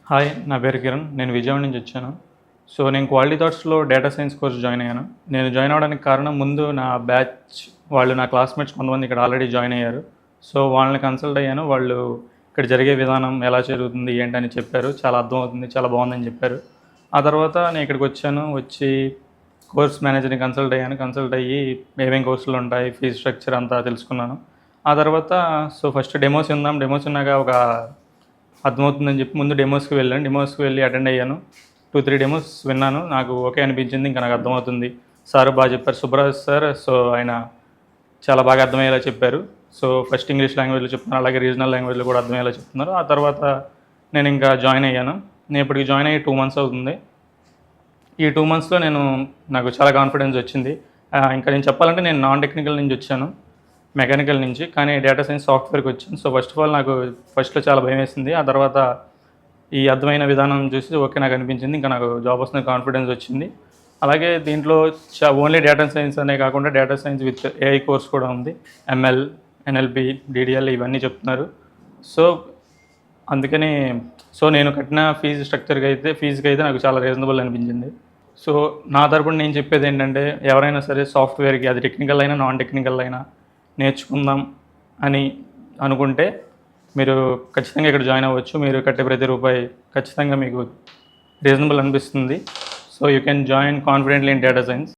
Hi, నా పేరు కిరణ్. నేను విజయవాడ నుంచి వచ్చాను. సో, నేను క్వాలిటీ థాట్స్‌లో డేటా సైన్స్ కోర్స్ జాయిన్ అయ్యాను. నేను జాయిన్ అవ్వడానికి కారణం ముందు నా బ్యాచ్ వాళ్ళు నా క్లాస్‌మేట్స్ కొంతమంది ఇక్కడ ఆల్రెడీ జాయిన్ అయ్యారు. సో, వాళ్ళని కన్సల్ట్ అయ్యాను. వాళ్ళు ఇక్కడ జరిగే విధానం ఎలా జరుగుతుంది, ఏంటని చెప్పారు. చాలా అర్థమవుతుంది, చాలా బాగుందని చెప్పారు. ఆ తర్వాత నేను ఇక్కడికి వచ్చాను. వచ్చి కోర్స్ మేనేజర్‌ని కన్సల్ట్ అయ్యాను. కన్సల్ట్ అయ్యి ఏమేం కోర్సులు ఉంటాయి, ఫీజ్ స్ట్రక్చర్ అంతా తెలుసుకున్నాను. ఆ తర్వాత ఫస్ట్ డెమోస్ విందాం. డెమోస్ విన్నాక ఒక అర్థమవుతుందని చెప్పి ముందు డెమోస్కి వెళ్ళాను. డెమోస్కి వెళ్ళి అటెండ్ అయ్యాను. 2-3 డెమోస్ విన్నాను. నాకు ఓకే అనిపించింది. ఇంకా నాకు అర్థమవుతుంది. సార్ బాగా చెప్పారు. సుబ్బరాజ్ సార్. సో, ఆయన చాలా బాగా అర్థమయ్యేలా చెప్పారు. సో, ఫస్ట్ ఇంగ్లీష్ లాంగ్వేజ్లో చెప్తున్నారు, అలాగే రీజనల్ లాంగ్వేజ్లో కూడా అర్థమయ్యేలా చెప్తున్నారు. ఆ తర్వాత నేను ఇంకా జాయిన్ అయ్యాను. నేను ఇప్పటికి జాయిన్ అయ్యి 2 మంత్స్ అవుతుంది. ఈ 2 మంత్స్లో నాకు చాలా కాన్ఫిడెన్స్ వచ్చింది. ఇంకా నేను చెప్పాలంటే నేను నాన్ టెక్నికల్ నుంచి వచ్చాను, మెకానికల్ నుంచి. కానీ డేటా సైన్స్ సాఫ్ట్వేర్కి వచ్చాను. సో, ఫస్ట్ ఆఫ్ ఆల్ నాకు ఫస్ట్‌లో చాలా భయం వేసింది. ఆ తర్వాత ఈ అర్థమైన విధానం చూసి ఓకే నాకు అనిపించింది. ఇంకా నాకు జాబ్ వస్తుంది కాన్ఫిడెన్స్ వచ్చింది. అలాగే దీంట్లో ఓన్లీ డేటా సైన్స్ అనే కాకుండా data science with AI course కూడా ఉంది. ఎంఎల్, ఎన్ఎల్పి, డిడిఎల్ ఇవన్నీ చెప్తున్నారు. సో, అందుకని నేను కట్టిన ఫీజుకి అయితే నాకు చాలా రీజనబుల్ అనిపించింది. సో, నా తరపున నేను చెప్పేది ఏంటంటే, ఎవరైనా సరే సాఫ్ట్వేర్కి, అది టెక్నికల్ అయినా నాన్ టెక్నికల్ అయినా నేర్చుకుందాం అని అనుకుంటే మీరు ఖచ్చితంగా ఇక్కడ జాయిన్ అవ్వచ్చు. మీరు కట్టే ప్రతి రూపాయి ఖచ్చితంగా మీకు రీజనబుల్ అనిపిస్తుంది. So, you can join confidently in data science.